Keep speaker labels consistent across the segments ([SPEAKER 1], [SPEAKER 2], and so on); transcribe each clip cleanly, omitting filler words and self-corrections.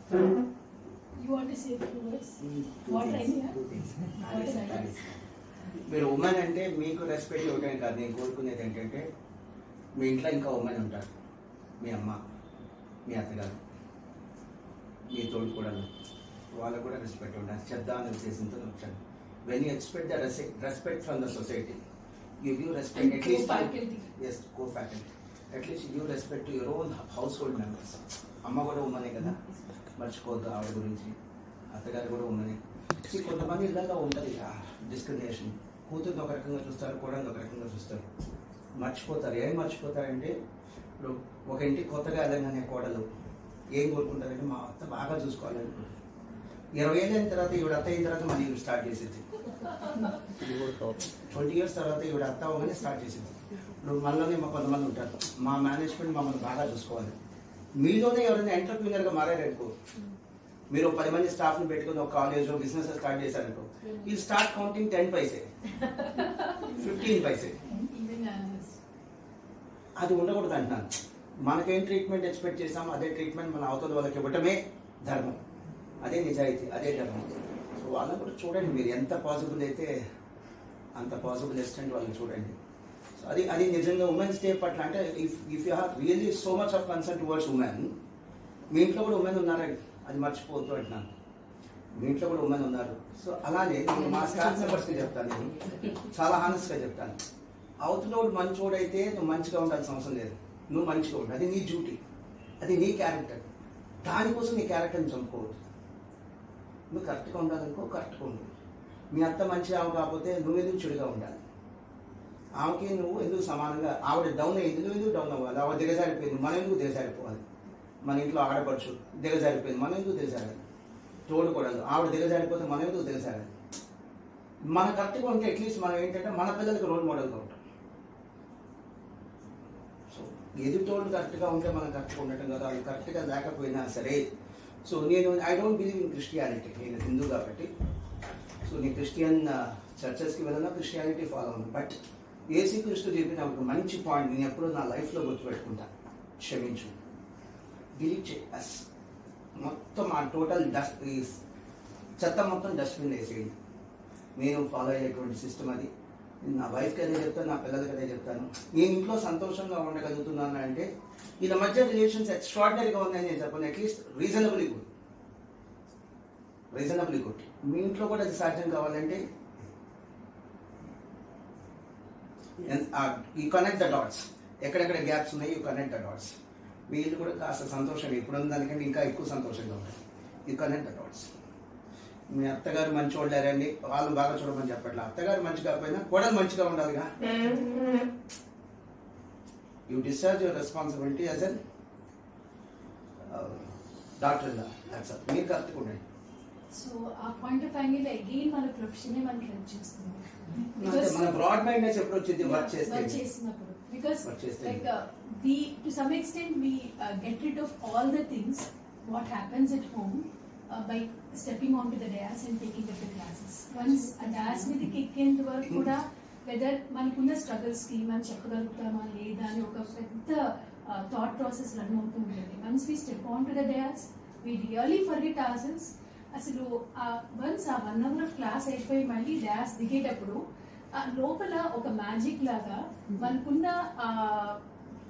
[SPEAKER 1] You want to say two words? What idea?
[SPEAKER 2] మీరు women అంటే మీకు రెస్పెక్ట్ ఇవ్వటం కాదు, నేను కోరుకునేది ఏంటంటే మీ ఇంట్లో ఇంకా ఉమెన్ ఉంటారు, మీ అమ్మ, మీ అత్తగారు, మీ తోడుకోడలు, వాళ్ళకు కూడా రెస్పెక్ట్ ఉండాలి. చెప్దామనే ఉద్దేశంతో వచ్చాను. When you expect the respect from the society, you give respect at least as co faculty, at least give respect to your own household members. అమ్మ కూడా ఉమ్మనే కదా, మర్చిపోద్దు ఆవిడ గురించి. అత్తగారు కూడా ఉమ్మనే. కొంతమంది ఇళ్ళల్లో ఉంటుంది డిస్క్రిమినేషన్. కూతుర్ని ఒక రకంగా చూస్తారు, కోడల్ని ఒక రకంగా చూస్తారు, మర్చిపోతారు. ఏం మర్చిపోతారంటే ఇప్పుడు ఒక ఇంటికి కొత్తగా వెళ్ళగానే కోడలు ఏం కోరుకుంటారంటే మా అత్త బాగా చూసుకోవాలని. 20 ఏళ్ళ తర్వాత ఈవిడ అత్త అయిన తర్వాత మళ్ళీ ఈవిడ స్టార్ట్ చేసేది. 20 years తర్వాత ఈవిడ అత్త అవగానే స్టార్ట్ చేసేది. ఇప్పుడు మనలోనే మా కొంతమంది ఉంటారు, మా మేనేజ్మెంట్ మమ్మల్ని బాగా చూసుకోవాలి. మీలోనే ఎవరైనా ఎంటర్ప్రీనర్గా మారారనుకో, మీరు 10 మంది స్టాఫ్ని పెట్టుకుని ఒక కాలేజ్ బిజినెస్ స్టార్ట్ చేశారనుకో, ఈ స్టార్ట్ కౌంటింగ్ 10 పైసే 15 పైసే. అది ఉండకూడదు అంటున్నాను. మనకేం ట్రీట్మెంట్ ఎక్స్పెక్ట్ చేసాం అదే ట్రీట్మెంట్ మన అవతల వాళ్ళకి ఇవ్వటమే ధర్మం, అదే నిజాయితీ, అదే ధర్మం. సో వాళ్ళని కూడా చూడండి, మీరు ఎంత పాసిబుల్ అయితే అంత పాసిబుల్ ఎక్స్టెంట్ వాళ్ళని చూడండి. సో అది నిజంగా ఉమెన్స్ డే పట్ల అంటే if you have really so much of concern towards women, మీ ఇంట్లో కూడా ఉమెన్ ఉన్నారండి, అది మర్చిపోవద్దు అంటున్నాను. మీ ఇంట్లో కూడా ఉమెన్ ఉన్నారు. సో అలానే నేను మా స్టాఫ్ మెంబర్స్కి చెప్తాను, నేను చాలా హానెస్ట్గా చెప్తాను. అవతలోడు మంచోడైతే నువ్వు మంచిగా ఉండాల్సిన అవసరం లేదు, నువ్వు మంచిగా ఉండాలి, అది నీ డ్యూటీ, అది నీ క్యారెక్టర్. దానికోసం నీ క్యారెక్టర్ని చంపుకోవద్దు. నువ్వు కరెక్ట్గా ఉండాలనుకో, కరెక్ట్గా ఉండు. మీ అత్త మంచిగా కాకపోతే నువ్వు ఎందుకు చెడుగా ఉండాలి? ఆమెకి నువ్వు ఎందుకు సమానంగా, ఆవిడ డౌన్ అయ్యింది, నువ్వు ఎందుకు డౌన్ అవ్వాలి? ఆవిడ దిగజారిపోయింది, మనం ఎందుకు దిగజారిపోవాలి? మన ఇంట్లో ఆడపడుచు దిగజారిపోయింది, మనం ఎందుకు దిగజారాలి? తోడుకోడలు ఆవిడ దిగజారిపోతే మనం ఎందుకు దిగజారాలి? మన కరెక్ట్గా ఉంటే అట్లీస్ట్ మనం ఏంటంటే మన పిల్లలకి రోల్ మోడల్గా ఉంటాం. సో ఎదుటోళ్ళు కరెక్ట్గా ఉంటే మనం కరెక్ట్గా ఉండటం కదా, అది కరెక్ట్గా లేకపోయినా సరే. So I don't believe in Christianity, నేను హిందూ కాబట్టి. సో నేను క్రిస్టియన్ చర్చెస్కి వెళ్ళినా క్రిస్టియానిటీ ఫాలో అవును. బట్ యేసుక్రీస్తు చెప్పిన ఒక మంచి పాయింట్ నేను ఎప్పుడూ నా లైఫ్లో గుర్తుపెట్టుకుంటా, క్షమించు, డిలీట్ చేయాలి. మొత్తం ఆ టోటల్ డస్ట్ చెత్త మొత్తం డస్ట్బిన్ వేసేయండి. నేను ఫాలో అయ్యేటువంటి సిస్టమ్ అది. నా వైఫ్కి అదే చెప్తాను, నా పిల్లలకి అదే చెప్తాను. నేను ఇంట్లో సంతోషంగా ఉండగలుగుతున్నాను అంటే వీళ్ళ మధ్య రిలేషన్స్ ఎక్స్ట్రాడినరీగా ఉన్నాయని నేను చెప్పాను. At least reasonably good. మీ ఇంట్లో కూడా అది సాధ్యం కావాలంటే యూ కనెక్ట్ ద డాట్స్. ఎక్కడెక్కడ గ్యాప్స్ ఉన్నాయి యూ కనెక్ట్ ద డాట్స్. వీళ్ళు కూడా కాస్త సంతోషంగా ఇప్పుడున్న దానికంటే ఇంకా ఎక్కువ సంతోషంగా ఉంటారు. You connect the dots. మీ అత్తగారు మంచి వాళ్ళారండి, వాళ్ళు బాగా చూడమని చెప్పట్లా. అత్తగారు మంచి కాకపోయినా కోడలు మంచిగా ఉండాలిగా. You discharge your responsibility as N doctor. మీరు కరెక్ట్గా ఉండండి.
[SPEAKER 1] సో ఆ పాయింట్ ఆఫ్ యాంగిల్ అగైన్ మన ప్రొఫెషనే మనకి హెల్ప్ చేస్తుంది.
[SPEAKER 2] మన బ్రాడ్ మైండ్నెస్ ఎప్పుడు వచ్చింది వర్క్
[SPEAKER 1] చేసినప్పుడు. Because like to some extent we get rid of all the things what happens at home by stepping onto the dais and taking up the classes. Once a dais మీద ఎక్కేంత వరకు కూడా weather మనకున్న struggles కి మనం చెప్పగలుగుతామా లేదా అని ఒక పెద్ద థాట్ ప్రాసెస్ రన్ అవుతూ ఉంటుంది. Once we step on to the dais we really forget ourselves. అసలు వన్స్ ఆ 1 hour ఆఫ్ క్లాస్ అయిపోయి మళ్ళీ డయాస్ దిగేటప్పుడు లోపల ఒక మ్యాజిక్ లాగా మనకున్న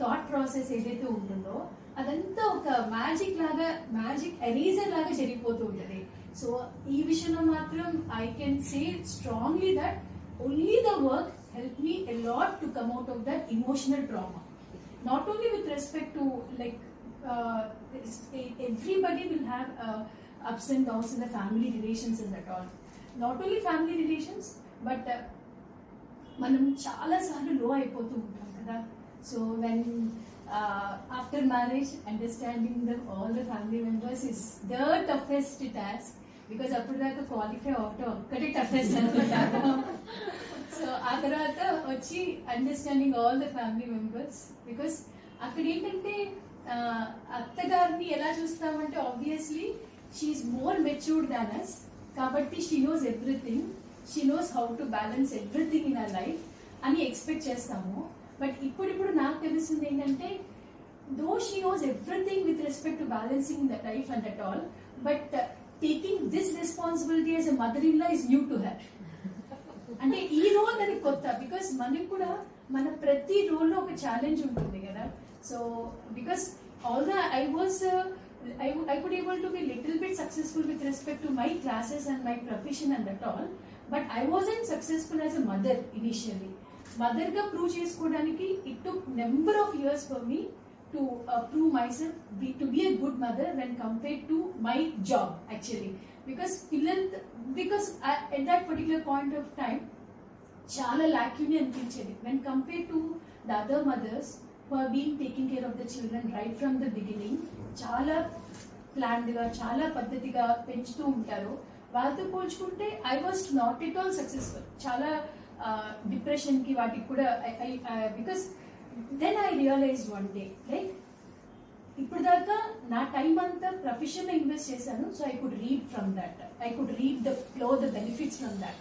[SPEAKER 1] థాట్ ప్రాసెస్ ఏదైతే ఉంటుందో అదంతా ఒక మ్యాజిక్ ఎరేజర్ లాగా జరిగిపోతూ ఉంటుంది. సో ఈ విషయంలో మాత్రం I can say strongly that only the work help me a lot to come out of that emotional trauma. Not only with respect to like everybody will have ups and downs in the family relations and that all. Not only family relations but మనం చాలా సార్లు లో అయిపోతూ ఉంటాం కదా. So when after marriage understanding all the family members is the toughest task. Because అప్పుడు దాకా qualify అవటం ఒక్కటే టఫెస్ట్ అనమాట. సో ఆ తర్వాత వచ్చి understanding all the family members. Because అక్కడ ఏంటంటే అత్తగారిని ఎలా చూస్తామంటే ఆబ్వియస్లీ షీఈస్ మోర్ మెచ్యూర్డ్ దాన్ అస్. కాబట్టి she knows everything, she knows how to balance everything in our life అని ఎక్స్పెక్ట్ చేస్తాము. బట్ ఇప్పుడు నాకు తెలుస్తుంది ఏంటంటే though she knows everything with respect to balancing the life and at all, but taking this responsibility as a mother-in-law is new to her. అంటే ఈ role దానికి కొత్త, బికాస్ మనకి కూడా మన ప్రతి రోల్ లో ఒక ఛాలెంజ్ ఉంటుంది కదా. So because all the I could able to be little bit successful with respect to my classes and my profession and at all, but I wasn't successful as a mother initially. Mother ga prove chesukodaniki it took number of years for me to prove myself to be a good mother when compared to my job actually, because at that particular point of time chala lacune anpinchedi when compared to the other mothers who have been taking care of the children right from the beginning. Chala planned ga, chala paddhatiga penchutu untaru. వాళ్ళతో పోల్చుకుంటే I was not at all successful. చాలా depression కి వాటికి కూడా because then I realized one day, like ఇప్పుడు దాకా నా time అంతా ప్రొఫెషన్ లో ఇన్వెస్ట్ చేశాను. So I could read from that. I could read the benefits from that.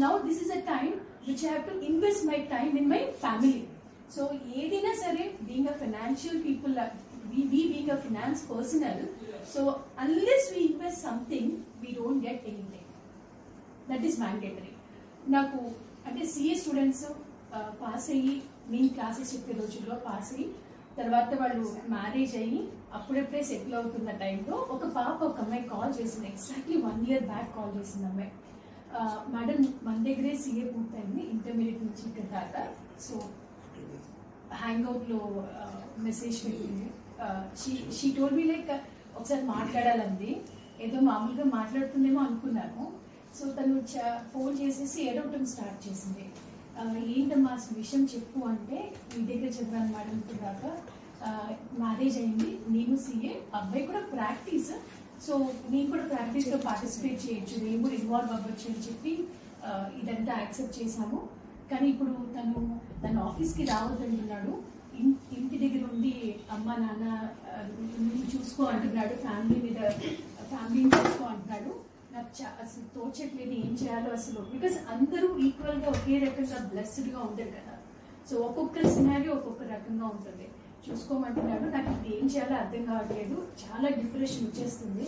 [SPEAKER 1] Now this is a time which I have to invest my time in my family. So ఏదైనా సరే being a financial people, we being a finance personnel, so unless we invest something we don't get anything. That is mandatory. నాకు అంటే CA students pass అయ్యి నేను classes చెప్పే రోజుల్లో pass అయ్యి తర్వాత వాళ్ళు మ్యారేజ్ అయ్యి అప్పుడప్పుడే సెటిల్ అవుతున్న టైంలో ఒక అమ్మాయి కాల్ చేసింది. ఎగ్జాక్ట్లీ 1 year బ్యాక్ కాల్ చేసింది అమ్మాయి. మేడం మన దగ్గరే సిఏ పూర్తయింది ఇంటర్మీడియట్ నుంచి ఇక్కడ దాకా. సో హ్యాంగ్అవుట్ లో మెసేజ్ పెట్టింది. షీ టోల్డ్ మీ లైక్ ఒకసారి మాట్లాడాలంది. ఏదో మామూలుగా మాట్లాడుతుందేమో అనుకున్నాను. సో తను ఫోన్ చేసేసి ఏడవటం స్టార్ట్ చేసింది. ఏంటమ్మా విషయం చెప్పు అంటే, మీ దగ్గర చదివాను మేడం దాకా, మ్యారేజ్ అయింది, నేను సిఏ, అబ్బాయి కూడా ప్రాక్టీస్, సో నేను కూడా ప్రాక్టీస్ లో పార్టిసిపేట్ చేయొచ్చు, నేను కూడా ఇన్వాల్వ్ అవ్వచ్చు అని చెప్పి ఇదంతా యాక్సెప్ట్ చేశాము. కానీ ఇప్పుడు తన ఆఫీస్కి రావద్దంటున్నాడు. ఇంటి దగ్గర ఉండి అమ్మ నాన్న చూసుకో అంటున్నాడు, ఫ్యామిలీని చూసుకో అంటున్నాడు. నాకు అసలు తోచట్లేదు ఏం చేయాలో అసలు. బికాస్ అందరూ ఈక్వల్ గా ఒకే రకంగా బ్లెస్డ్ గా ఉండరు కదా. సో ఒక్కొక్కరి సినారియో ఒక్కొక్క రకంగా ఉంటుంది. చూసుకోమంటున్నాడు. నాకు ఇప్పుడు ఏం చేయాలో అర్థం కావట్లేదు, చాలా డిప్రెషన్ వచ్చేస్తుంది.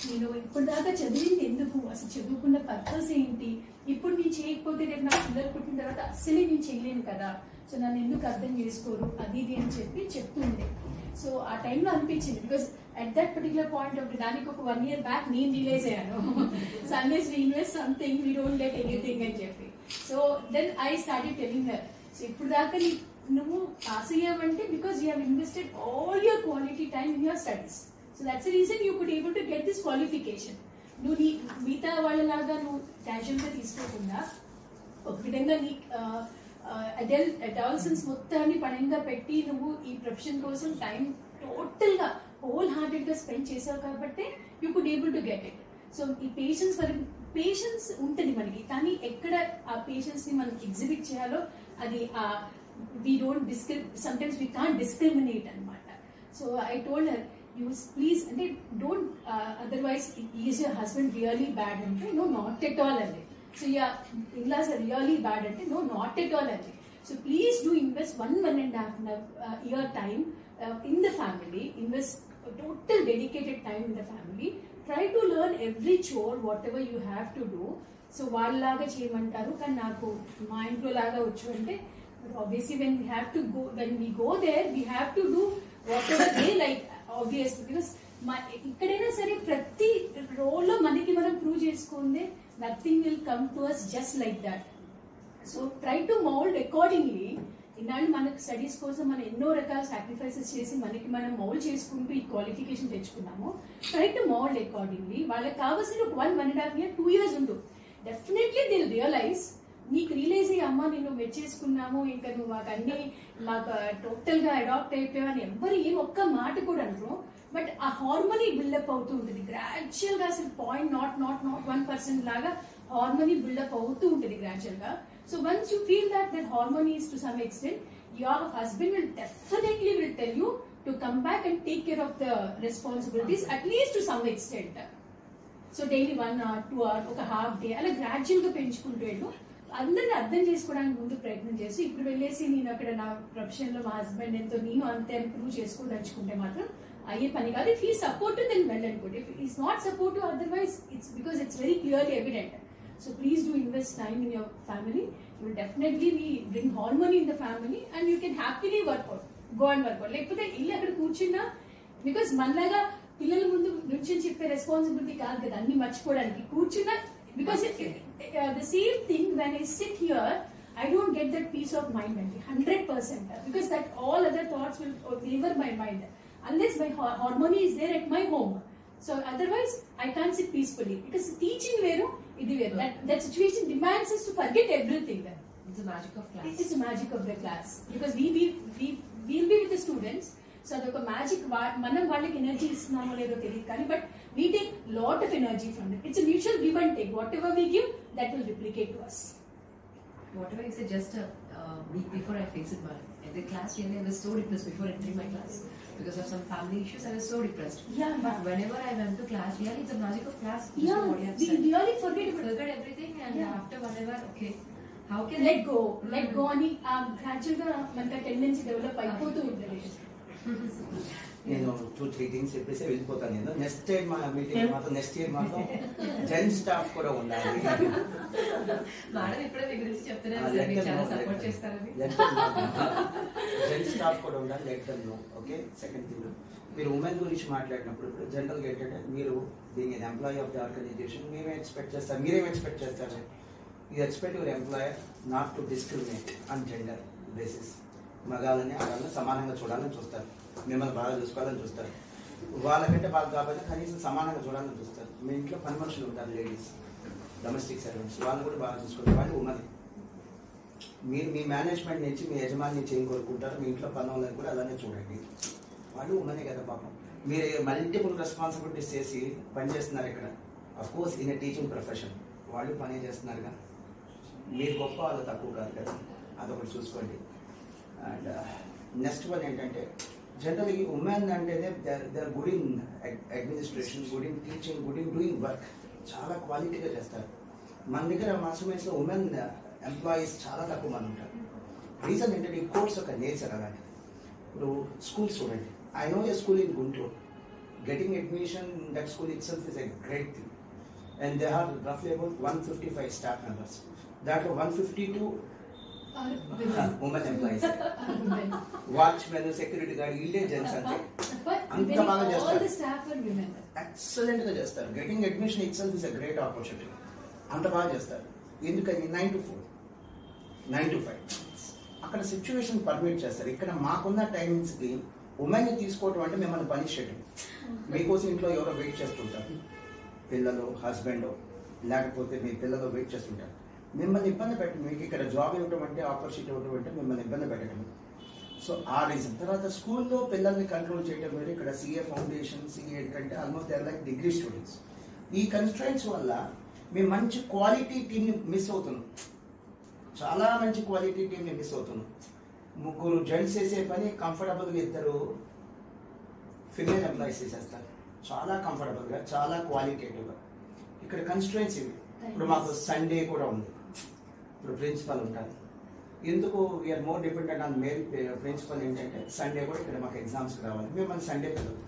[SPEAKER 1] నేను ఇప్పుడు దాకా చదివింది ఎందుకు, అసలు చదువుకున్న పర్పస్ ఏంటి, ఇప్పుడు నేను చేయకపోతే రేపు నా పిల్లలు పుట్టిన తర్వాత అస్సలే నేను చేయలేను కదా, సో నన్ను ఎందుకు అర్థం చేసుకోరు అది ఇది అని చెప్పి చెప్తుండే. సో ఆ టైంలో అనిపించింది, because at that particular point of దానికి ఒక 1 year బ్యాక్ నేను రియలైజ్ అయ్యాను, so unless we invest something we don't get anything అని చెప్పి. So then I started telling her, so ఇప్పుడు దాకా నువ్వు పాస్ అయ్యావంటే because you have invested all your quality time in your studies. So that's the reason you could able to get this qualification. నువ్వు మిగతా వాళ్ళలాగా నువ్వు క్యాజువల్ గా తీసుకోకుండా ఒక విధంగా నీ అడాలసెన్స్ మొత్తాన్ని పణంగా పెట్టి నువ్వు ఈ ప్రొఫెషన్ కోసం టైం టోటల్ గా హోల్ హార్టెడ్ గా స్పెండ్ చేసావు కాబట్టి you could able to get it. So ఈ పేషెన్స్ ఉంటుంది మనకి, కానీ ఎక్కడ ఆ పేషెన్స్ ని మనం ఎగ్జిబిట్ చేయాలో అది we don't sometimes we can't discriminate anamata. So I told her, you please ante don't otherwise is your husband really bad ante no not at all ante. So yeah, in-laws are really bad ante no not at all ante. So please do invest 1.5 year time in the family, invest total dedicated time in the family, try to learn every chore whatever you have to do. So వాళ్ళలాగా చేయమంటారు కానీ నాకు మా ఇంట్లో లాగా వచ్చు అంటే, obviously when we go there we have to do whatever they like, obviously, because ikkadaina sare prati role lo maniki manam prove cheskonde nothing will come to us just like that. So try to mold accordingly. ఇన్నాళ్ళు మనకు studies కోసం మనం ఎన్నో రకాల sacrifices చేసి మనకి మనం mould చేసుకుంటూ ఈ క్వాలిఫికేషన్ తెచ్చుకున్నాము. Try to mould accordingly. వాళ్ళకి కావాల్సిన ఒక 1.5 year 2 years ఉండు, డెఫినెట్లీ దే విల్ రియలైజ్. నీకు రియలైజ్ అయ్యి అమ్మ నేను మెచ్చేసుకున్నాము, ఇంకా నువ్వు మాకు టోటల్ గా అడాప్ట్ అయిపోయావు అని ఎవ్వరు ఏం ఒక్క మాట కూడా అంటారు. బట్ ఆ హార్మోనీ బిల్డప్ అవుతూ ఉంటుంది గ్రాడ్యువల్ గా, అసలు 0.01% లాగా హార్మోనీ బిల్డప్ అవుతూ ఉంటుంది గ్రాడ్యువల్ గా. So once you feel that harmony is to some extent, your husband will definitely will tell you to come back and take care of the responsibilities at least to some extent. So daily 1 hour 2 hour ఒక half day అలా gradual గా పెంచుకుంటూ వెళ్ళు. అందరిని అర్థం చేసుకోవడానికి ముందు ప్రయత్నం చేసి ఇప్పుడు వెళ్ళేసి నేను అక్కడ నా ప్రొఫెషన్ లో మా హస్బెండ్ ఎంతో నేను అంతే ప్రూవ్ చేసుకోదలుచుకుంటే మాత్రం అయ్యే పని కాదు. If he supportive then well and good. If is not supportive otherwise it's because it's very clearly evident. So please do invest time in your family. You will definitely bring harmony in the family and you can happily work out. Go and work out. లేకపోతే ఇల్లు అక్కడ కూర్చున్నా because మనలాగా పిల్లల ముందు నుంచి చెప్పే responsibility కాదు కదా అన్ని మర్చిపోవడానికి కూర్చున్నా. Because the same thing when I sit here I don't get that peace of mind 100% because that all other thoughts will favor my mind unless my harmony is there at my home. So otherwise I can't sit peacefully because teaching veru idi veru. That situation demands us to forget everything.
[SPEAKER 3] It's the magic of class.
[SPEAKER 1] It's the magic of the class because we'll be with the students. So adoka magic manam valliki energy istunamo ledo teliyadu kani but we take lot of energy from it. It's a mutual give and take. Whatever we give that will replicate to us.
[SPEAKER 3] Whatever you say, just a week before I face it, at the class really I was so depressed before entering my class. Because of some family issues, I was so depressed.
[SPEAKER 1] Yeah,
[SPEAKER 3] but whenever I went to class, really, it's the magic of class.
[SPEAKER 1] Yeah, we really forget
[SPEAKER 3] everything, and after whatever, okay, how can
[SPEAKER 1] let go ani gradually ga manka tendency develop అయిపోతూ ఉంటుంది.
[SPEAKER 2] నేను 2-3 things చెప్పేసి వెళ్ళిపోతాను. నేను next year మా meeting మాత్రం next year మాత్రం జెన్ staff కూడా ఉండాలి.
[SPEAKER 3] మేడం ఇప్పుడే మీ గురించి చెప్తున్నారు, చాలా సపోర్ట్ చేస్తారని.
[SPEAKER 2] జెన్ స్టాఫ్ కూడా ఉండాలి. Let them know. Okay. Second thing, మీరు ఉమెన్ గురించి మాట్లాడినప్పుడు జనరల్గా ఏంటంటే మీరు being employee of the organization మీరేం ఎక్స్పెక్ట్ చేస్తారు? You expect your employer not to discriminate on gender basis. మగాళ్ళని ఆడవాళ్ళని సమానంగా చూడాలని చూస్తారు, మిమ్మల్ని బాగా చూసుకోవాలని చూస్తారు, వాళ్ళకంటే బాగా కాబట్టి కనీసం సమానంగా చూడాలని చూస్తారు. మీ ఇంట్లో పని మనుషులు ఉంటారు, లేడీస్ డొమెస్టిక్ సర్వెంట్స్, వాళ్ళు కూడా బాగా చూసుకుంటారు. వాళ్ళు ఉమెన్. మీరు మీ మేనేజ్మెంట్ నుంచి మీ యజమాని నుంచి ఏం కోరుకుంటారు, మీ ఇంట్లో పని వాళ్ళని కూడా అలానే చూడండి. వాళ్ళు ఉమెనే కదా పాపం. మీరు మల్టిపుల్ రెస్పాన్సిబిలిటీస్ చేసి పని చేస్తున్నారు ఇక్కడ. Of course in a teaching profession వాళ్ళు పని చేస్తున్నారుగా. మీరు గొప్ప, వాళ్ళు తక్కువ కాదు కదా, అదొకటి చూసుకోండి. అండ్ నెక్స్ట్ వన్ ఏంటంటే జనరల్లీ ఉమెన్ అంటేనే they are good in administration, good in teaching, good in doing work. చాలా క్వాలిటీగా చేస్తారు. మన దగ్గర మాసమేస్లో ఉమెన్ ఎంప్లాయీస్ చాలా తక్కువ మంది ఉంటారు. రీజన్ ఏంటంటే ఈ కోర్స్ ఒక నేచర్ అలాంటిది. ఇప్పుడు స్కూల్స్ చూడండి. I know a school in Guntur. Getting admission in that school itself is a great thing. And they have రఫ్లీ అబౌట్ 155 స్టాఫ్ మెంబర్స్. దాంట్లో 152 women employees. Watchmen, security guard, ఇల్లే gents. అంటే అంత బాగా చేస్తారు, ఎక్సలెంట్ గా చేస్తారు. Getting admission itself is a great opportunity. అంత బాగా చేస్తారు. ఎందుకని 9 to 4, 9 to 5 అక్కడ సిచ్యువేషన్ పర్మిట్ చేస్తారు. ఇక్కడ మాకున్న టైమింగ్స్ కి ఉమెన్ తీసుకోవటం అంటే మిమ్మల్ని పనిష్ చేయడం. మీకోసం ఇంట్లో ఎవరో వెయిట్ చేస్తుంటారు, పిల్లలు, హస్బెండ్, లేకపోతే మీ పిల్లలు వెయిట్ చేస్తుంటారు. మిమ్మల్ని ఇబ్బంది పెట్టడం, మీకు ఇక్కడ జాబ్ ఇవ్వడం అంటే, ఆపర్చునిటీ ఇవ్వడం అంటే మిమ్మల్ని ఇబ్బంది పెట్టడం. సో ఆ రీజన్. తర్వాత స్కూల్లో పిల్లల్ని కంట్రోల్ చేయడం వేరు. ఇక్కడ సిఏ ఫౌండేషన్, సిఏ ఏంటంటే almost they are like degree students. ఈ కన్స్ట్రెంట్స్ వల్ల మేము మంచి క్వాలిటీ టీమ్ని మిస్ అవుతున్నాం. చాలా మంచి క్వాలిటీ టీమ్ని మిస్ అవుతున్నాం. 3 జెంట్స్ చేసే పని కంఫర్టబుల్గా 2 ఫిమేల్ ఎంప్లాయీస్ చేసేస్తారు. చాలా కంఫర్టబుల్గా, చాలా క్వాలిటేటివ్గా. ఇక్కడ కన్స్ట్రెంట్స్ ఇవి. ఇప్పుడు మాకు సండే కూడా ఉంది. ఇప్పుడు ప్రిన్సిపల్ ఉంటారు. ఎందుకు we are more dependent on male principal ఏంటంటే సండే కూడా ఇక్కడ మాకు ఎగ్జామ్స్కి రావాలి, మిమ్మల్ని సండే పిల్లలు.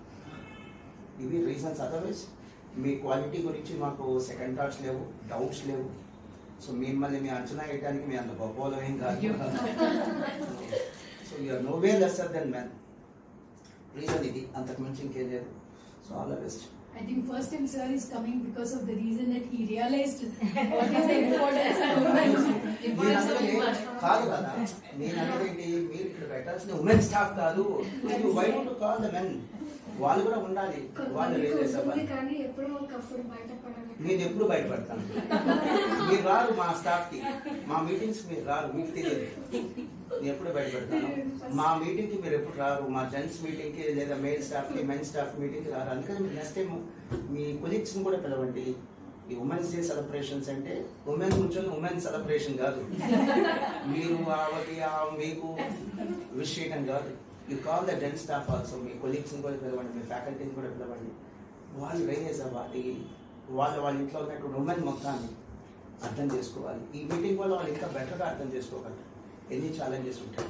[SPEAKER 2] ఇవి రీజన్స్. అదర్వైజ్ మీ క్వాలిటీ గురించి మాకు సెకండ్ థాట్స్ లేవు, డౌట్స్ లేవు. సో మిమ్మల్ని మీ అంచనా వేయడానికి మీ అంత గొప్పలో ఏం కాదు. So you are no way lesser than men. Reason ఇది, అంతకు మించి ఇంకేం లేదు. So all the best.
[SPEAKER 1] I think first time sir is coming because of the reason that he realized what is the importance of women.
[SPEAKER 2] కాదు కదా నేను అనేది, మీరు ఇక్కడ పెట్టాల్సిన ఉమెన్ స్టాఫ్ కాదు. Why don't you call the men? వాళ్ళు కూడా ఉండాలి. వాళ్ళు నేను ఎప్పుడు బయటపడతాను. మీరు రారు మా స్టాఫ్ కి, మా మీటింగ్స్ మీరు రారు, మీకు తెలియదు. నేను ఎప్పుడు బయటపడతాను. మా మీటింగ్ కి మీరు ఎప్పుడు రారు, మా జెంట్స్ మీటింగ్ కి లేదా మేల్ స్టాఫ్ కి, మెన్ స్టాఫ్ మీటింగ్ కి రారు. అందుకని మీరు నెక్స్ట్ టైం మీ కొలీగ్స్ కూడా పిలవండి. ఈ ఉమెన్స్ డే సెలబ్రేషన్స్ అంటే ఉమెన్ కూర్చొని ఉమెన్ సెలబ్రేషన్ కాదు. మీరు మీకు విష్ చేయడం కాదు. You call the gent staff also. మీ కొలీగ్స్ని కూడా పిలవండి, మీ ఫ్యాకల్టీని కూడా పిలవండి. వాళ్ళు రైజ్ అవ్వాలి. వాళ్ళ ఇంట్లో ఉన్నటువంటి ఉమెన్ మొత్తాన్ని అర్థం చేసుకోవాలి. ఈ మీటింగ్ వల్ల వాళ్ళు ఇంకా బెటర్గా అర్థం చేసుకోగలరు. ఎన్ని ఛాలెంజెస్ ఉంటాయి.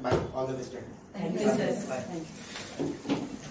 [SPEAKER 2] బై, ఆల్ ద బెస్ట్ అండి.
[SPEAKER 3] Thank you, sir.
[SPEAKER 2] Bye.